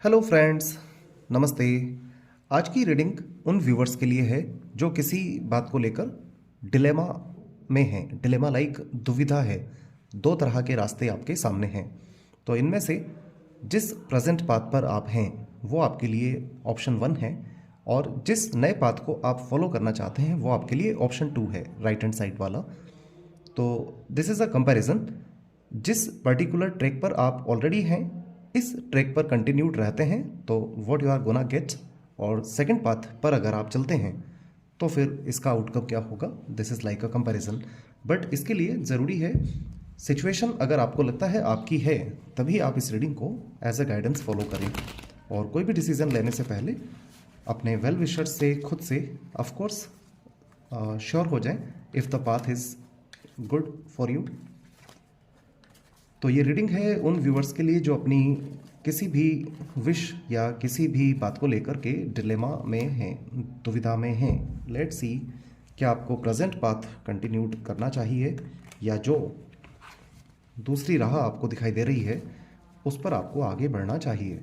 Hello friends, नमस्ते। आज की रीडिंग उन व्यूवर्स के लिए है जो किसी बात को लेकर डिलेमा में हैं। डिलेमा लाइक दुविधा है। दो तरह के रास्ते आपके सामने हैं, तो इनमें से जिस प्रेजेंट पाथ पर आप हैं वो आपके लिए ऑप्शन 1 है, और जिस नए पाथ को आप फॉलो करना चाहते हैं वो आपके लिए ऑप्शन 2 है, राइट हैंड साइड वाला। तो दिस इज़ अ कंपैरिजन। जिस पर्टिकुलर ट्रैक पर आप ऑलरेडी हैं, इस ट्रैक पर कंटिन्यूड रहते हैं तो what you are gonna get, और सेकंड पाथ पर अगर आप चलते हैं तो फिर इसका आउटकम क्या होगा। This is like a comparison. But इसके लिए ज़रूरी है सिचुएशन अगर आपको लगता है आपकी है, तभी आप इस रीडिंग को एज अ गाइडेंस फॉलो करें। और कोई भी डिसीजन लेने से पहले अपने वेल विशर्स से खुद से ऑफकोर्स श्योर हो जाएं if the path is good for you. तो ये रीडिंग है उन व्यूअर्स के लिए जो अपनी किसी भी विश या किसी भी बात को लेकर के डिलेमा में हैं, दुविधा में हैं। लेट्स सी क्या आपको प्रेजेंट पाथ कंटिन्यूड करना चाहिए या जो दूसरी राह आपको दिखाई दे रही है उस पर आपको आगे बढ़ना चाहिए।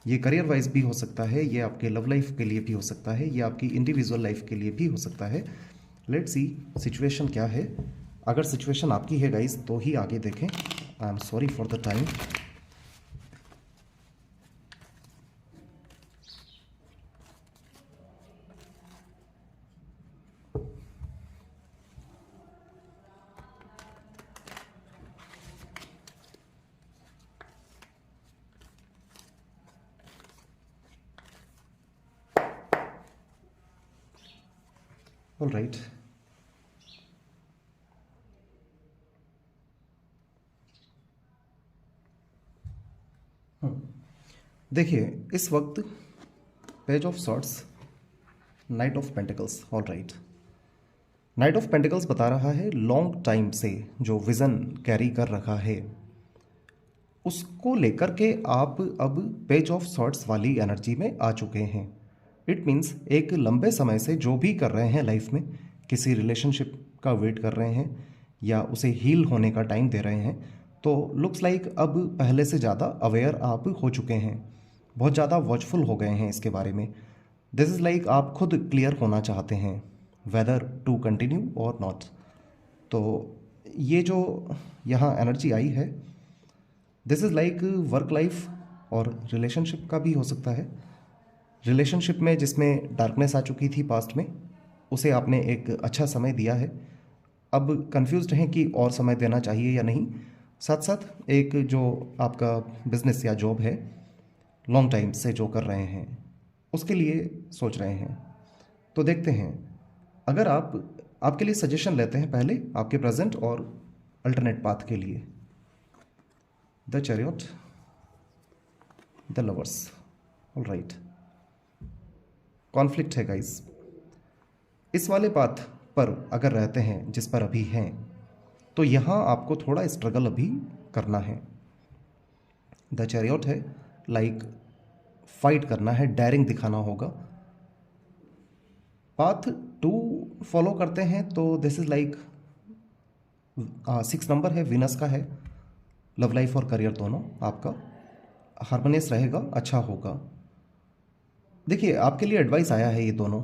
ये करियर वाइज भी हो सकता है, ये आपके लव लाइफ के लिए भी हो सकता है, ये आपकी इंडिविजुअल लाइफ के लिए भी हो सकता है। लेट्स सी सिचुएशन क्या है। अगर सिचुएशन आपकी है गाइस तो ही आगे देखें। I am sorry for the time. All right. देखिए इस वक्त page of swords, knight of pentacles. All right, knight of pentacles बता रहा है लॉन्ग टाइम से जो विज़न कैरी कर रखा है उसको लेकर के आप अब पेज ऑफ सॉर्ट्स वाली एनर्जी में आ चुके हैं। इट मीन्स एक लंबे समय से जो भी कर रहे हैं लाइफ में, किसी रिलेशनशिप का वेट कर रहे हैं या उसे हील होने का टाइम दे रहे हैं, तो लुक्स लाइक अब पहले से ज़्यादा अवेयर आप हो चुके हैं, बहुत ज़्यादा वॉचफुल हो गए हैं इसके बारे में। दिस इज़ लाइक आप खुद क्लियर होना चाहते हैं वेदर टू कंटिन्यू और नॉट। तो ये जो यहाँ एनर्जी आई है, this is like work life और रिलेशनशिप का भी हो सकता है। रिलेशनशिप में जिसमें डार्कनेस आ चुकी थी पास्ट में, उसे आपने एक अच्छा समय दिया है। अब कंफ्यूज्ड हैं कि और समय देना चाहिए या नहीं। साथ साथ एक जो आपका बिजनेस या जॉब है लॉन्ग टाइम से जो कर रहे हैं उसके लिए सोच रहे हैं। तो देखते हैं, अगर आपके लिए सजेशन लेते हैं पहले आपके प्रेजेंट और अल्टरनेट पाथ के लिए। The chariot, the lovers. All right, conflict है गाइस। इस वाले पाथ पर अगर रहते हैं जिस पर अभी हैं, तो यहाँ आपको थोड़ा स्ट्रगल अभी करना है। द चैरियट है लाइक फाइट करना है, डेयरिंग दिखाना होगा। पाथ 2 फॉलो करते हैं तो दिस इज लाइक 6 नंबर है, विनस का है। लव लाइफ और करियर दोनों आपका हार्मोनियस रहेगा, अच्छा होगा। देखिए आपके लिए एडवाइस आया है ये दोनों।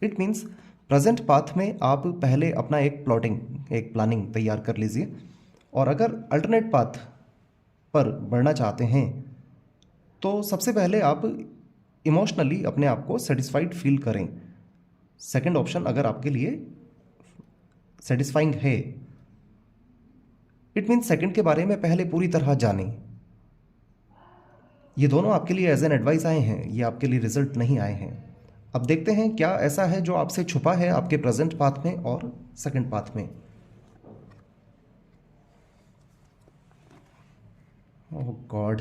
इट मीन्स प्रेजेंट पाथ में आप पहले अपना एक प्लानिंग तैयार कर लीजिए, और अगर अल्टरनेट पाथ पर बढ़ना चाहते हैं तो सबसे पहले आप इमोशनली अपने आप को सेटिस्फाइड फील करें। सेकंड ऑप्शन अगर आपके लिए सेटिस्फाइंग है, इट मीन्स सेकंड के बारे में पहले पूरी तरह जानें। ये दोनों आपके लिए एज एन एडवाइस आए हैं, ये आपके लिए रिजल्ट नहीं आए हैं। अब देखते हैं क्या ऐसा है जो आपसे छुपा है आपके प्रेजेंट पाथ में और सेकंड पाथ में। ओह गॉड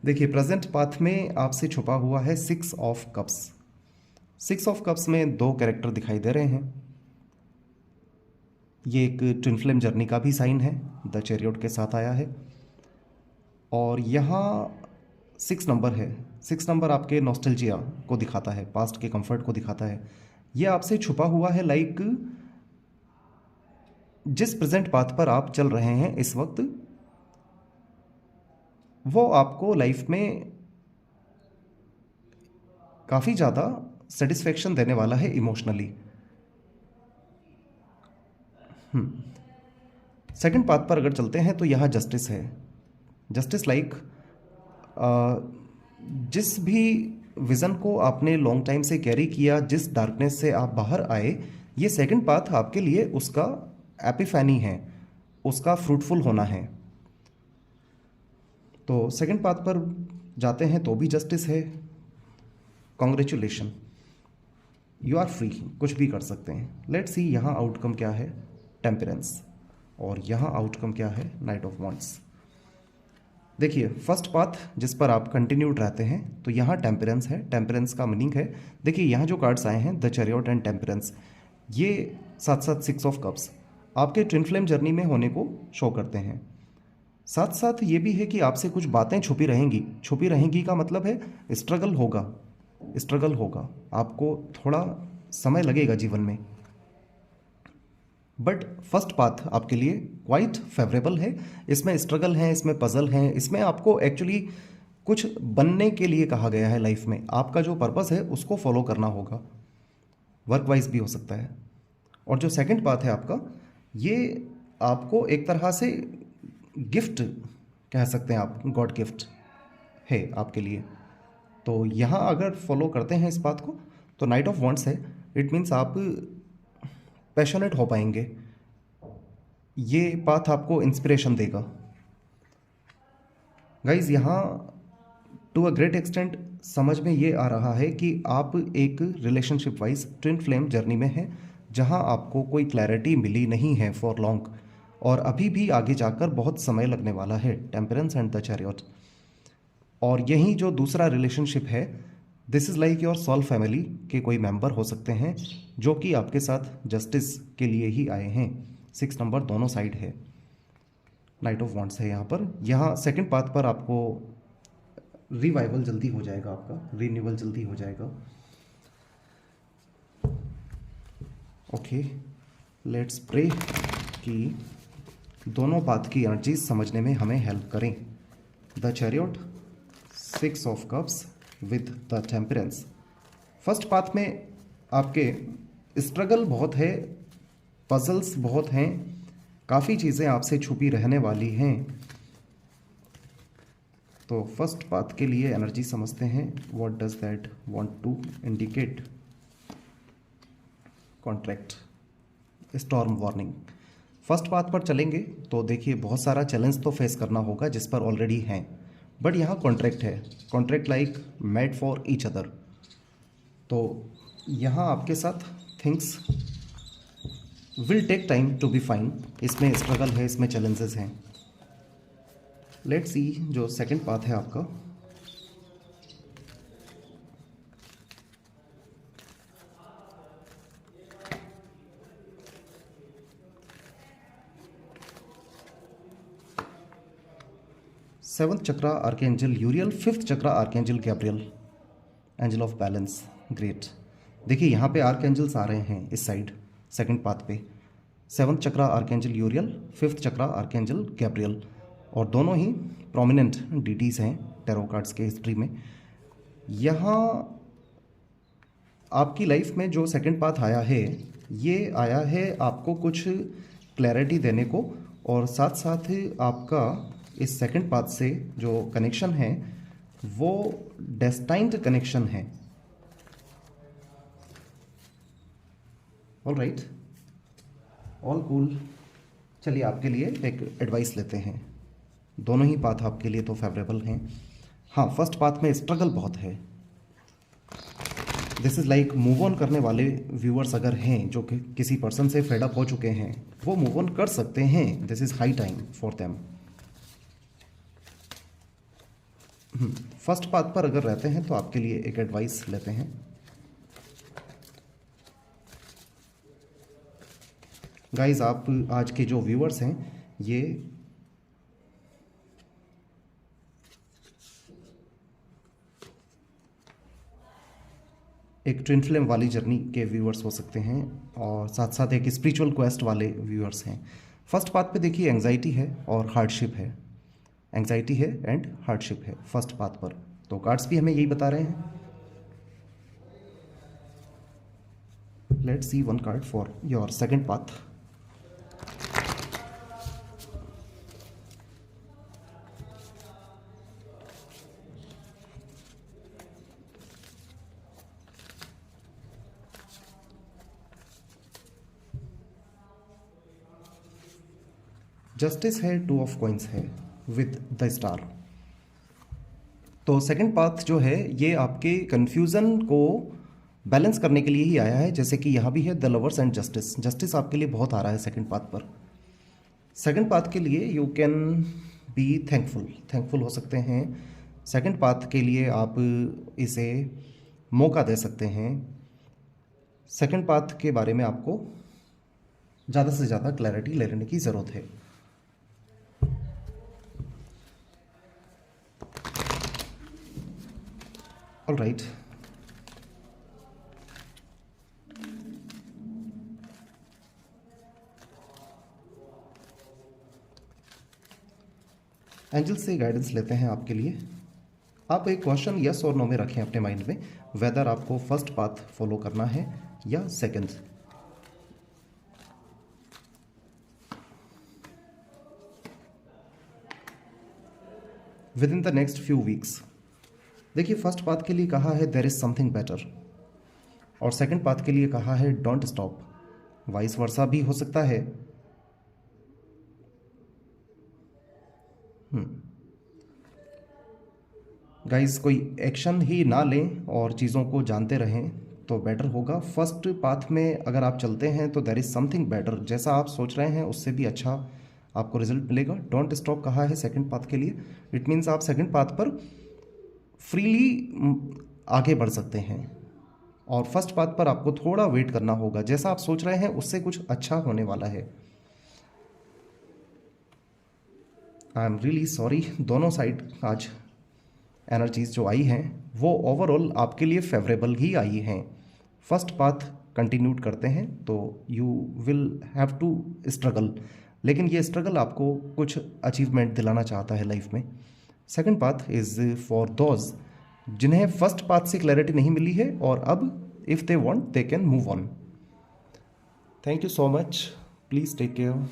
देखिए प्रेजेंट पाथ में आपसे छुपा हुआ है 6 ऑफ कप्स। 6 ऑफ कप्स में 2 कैरेक्टर दिखाई दे रहे हैं। ये एक ट्विन फ्लेम जर्नी का भी साइन है, द चैरियट के साथ आया है। और यहाँ 6 नंबर है। 6 नंबर आपके नॉस्टैल्जिया को दिखाता है, पास्ट के कंफर्ट को दिखाता है। ये आपसे छुपा हुआ है लाइक जिस प्रेजेंट पाथ पर आप चल रहे हैं इस वक्त, वो आपको लाइफ में काफ़ी ज़्यादा सेटिस्फेक्शन देने वाला है इमोशनली। सेकंड पाथ पर अगर चलते हैं तो यहाँ जस्टिस है। जस्टिस लाइक जिस भी विज़न को आपने लॉन्ग टाइम से कैरी किया, जिस डार्कनेस से आप बाहर आए, ये सेकंड पाथ आपके लिए उसका एपिफैनी है, उसका फ्रूटफुल होना है। तो सेकंड पाथ पर जाते हैं तो भी जस्टिस है। कॉन्ग्रेचुलेशन, यू आर फ्री, कुछ भी कर सकते हैं। लेट्स सी यहाँ आउटकम क्या है, टेम्परेंस, और यहाँ आउटकम क्या है, नाइट ऑफ वांड्स। देखिए फर्स्ट पाथ जिस पर आप कंटिन्यूड रहते हैं, तो यहाँ टेम्परेंस है। टेम्परेंस का मीनिंग है, देखिए यहाँ जो कार्ड्स आए हैं, द चैरियट एंड टेम्परेंस, ये साथ साथ 6 ऑफ कप्स आपके ट्विन फ्लेम जर्नी में होने को शो करते हैं। साथ साथ ये भी है कि आपसे कुछ बातें छुपी रहेंगी। छुपी रहेंगी का मतलब है स्ट्रगल होगा, स्ट्रगल होगा, आपको थोड़ा समय लगेगा जीवन में। बट फर्स्ट पाथ आपके लिए क्वाइट फेवरेबल है। इसमें स्ट्रगल है, इसमें पजल है, इसमें आपको एक्चुअली कुछ बनने के लिए कहा गया है। लाइफ में आपका जो पर्पस है उसको फॉलो करना होगा, वर्क वाइज भी हो सकता है। और जो सेकंड पाथ है आपका, ये आपको एक तरह से गिफ्ट कह सकते हैं आप, गॉड गिफ्ट है आपके लिए। तो यहाँ अगर फॉलो करते हैं इस पाथ को तो नाइट ऑफ वांड्स है। इट मीन्स आप पैशनेट हो पाएंगे, ये पाथ आपको इंस्पिरेशन देगा। गाइज यहाँ टू अ ग्रेट एक्सटेंट समझ में ये आ रहा है कि आप एक relationship wise twin flame journey में हैं, जहाँ आपको कोई क्लैरिटी मिली नहीं है फॉर लॉन्ग, और अभी भी आगे जाकर बहुत समय लगने वाला है। Temperance and the chariot. और यही जो दूसरा रिलेशनशिप है, this is like your soul family के कोई मेंबर हो सकते हैं जो कि आपके साथ जस्टिस के लिए ही आए हैं। 6 नंबर दोनों साइड है, नाइट ऑफ वांड्स है यहाँ पर। यहाँ सेकंड पाथ पर आपको रिवाइवल जल्दी हो जाएगा, आपका रिन्यूअल जल्दी हो जाएगा। ओके, लेट्स प्रे कि दोनों पाथ की एनर्जीज समझने में हमें हेल्प करें। The chariot, 6 of cups with the temperance. First path में आपके स्ट्रगल बहुत है, पजल्स बहुत हैं, काफ़ी चीज़ें आपसे छुपी रहने वाली हैं। तो फर्स्ट पाथ के लिए एनर्जी समझते हैं। What does that want to indicate? Contract, storm warning. First path पर चलेंगे तो देखिए बहुत सारा चैलेंज तो फेस करना होगा जिस पर ऑलरेडी हैं, बट यहाँ कॉन्ट्रैक्ट है। Contract like made for each other. तो यहाँ आपके साथ things will take time to be fine. इसमें स्ट्रगल है, इसमें चैलेंजेस हैं। लेट्स सी जो सेकंड पाथ है आपका, seventh chakra archangel यूरियल, fifth chakra archangel Gabriel, angel of balance. Great. देखिए यहाँ पे आर्कएंजल्स आ रहे हैं इस साइड सेकंड पाथ पे। सेवंथ चक्रा आर्कएंजल यूरियल, फिफ्थ चक्रा आर्कएंजल गैब्रियल, और दोनों ही प्रोमिनेंट डीटीज हैं टैरो कार्ड्स के हिस्ट्री में। यहाँ आपकी लाइफ में जो सेकंड पाथ आया है, ये आया है आपको कुछ क्लैरिटी देने को, और साथ साथ ही आपका इस सेकंड पाथ से जो कनेक्शन है वो डेस्टाइन्ड कनेक्शन है। All right, all cool. चलिए आपके लिए एक एडवाइस लेते हैं। दोनों ही पाथ आपके लिए तो फेवरेबल हैं। हाँ, फर्स्ट पाथ में स्ट्रगल बहुत है। This is like move on करने वाले व्यूअर्स अगर हैं जो कि किसी पर्सन से फेड अप हो चुके हैं, वो मूव ऑन कर सकते हैं। This is high time for them. First path पर अगर रहते हैं तो आपके लिए एक एडवाइस लेते हैं। गाइस, आप आज के जो व्यूअर्स हैं, ये एक ट्विन फ्लेम वाली जर्नी के व्यूअर्स हो सकते हैं, और साथ साथ एक स्पिरिचुअल क्वेस्ट वाले व्यूअर्स हैं। फर्स्ट पाथ पे देखिए एंजाइटी है और हार्डशिप है। एंग्जाइटी है एंड हार्डशिप है फर्स्ट पाथ पर। तो कार्ड्स भी हमें यही बता रहे हैं। Let's see one card for your second path. Justice है, टू ऑफ कॉइंस है विद द स्टार। तो सेकंड पाथ जो है ये आपके कंफ्यूजन को बैलेंस करने के लिए ही आया है, जैसे कि यहाँ भी है the lovers and justice. Justice आपके लिए बहुत आ रहा है सेकंड पाथ पर। सेकंड पाथ के लिए यू कैन बी थैंकफुल हो सकते हैं। सेकंड पाथ के लिए आप इसे मौका दे सकते हैं। सेकंड पाथ के बारे में आपको ज़्यादा से ज़्यादा क्लैरिटी लेने की ज़रूरत है। ऑल राइट, एंजल से गाइडेंस लेते हैं आपके लिए। आप एक क्वेश्चन यस और नो में रखें अपने माइंड में, वेदर आपको फर्स्ट पाथ फॉलो करना है या second. With in the next few weeks. देखिए, फर्स्ट पाथ के लिए कहा है देयर इज समथिंग बेटर, और सेकंड पाथ के लिए कहा है डोंट स्टॉप। वाइस वर्सा भी हो सकता है। गाइस, कोई एक्शन ही ना लें और चीज़ों को जानते रहें तो बेटर होगा। फर्स्ट पाथ में अगर आप चलते हैं तो देयर इज़ समथिंग बेटर, जैसा आप सोच रहे हैं उससे भी अच्छा आपको रिजल्ट मिलेगा। डोंट स्टॉप कहा है सेकंड पाथ के लिए, इट मीन्स आप सेकंड पाथ पर फ्रीली आगे बढ़ सकते हैं, और फर्स्ट पाथ पर आपको थोड़ा वेट करना होगा। जैसा आप सोच रहे हैं उससे कुछ अच्छा होने वाला है। आई एम रियली सॉरी, दोनों साइड आज एनर्जीज जो आई हैं वो ओवरऑल आपके लिए फेवरेबल ही आई हैं। फर्स्ट पाथ कंटिन्यूड करते हैं तो you will have to struggle, लेकिन ये स्ट्रगल आपको कुछ अचीवमेंट दिलाना चाहता है लाइफ में। Second path is for those जिन्हें फर्स्ट पाथ से क्लैरिटी नहीं मिली है, और अब if they want they can move on. Thank you so much, please take care.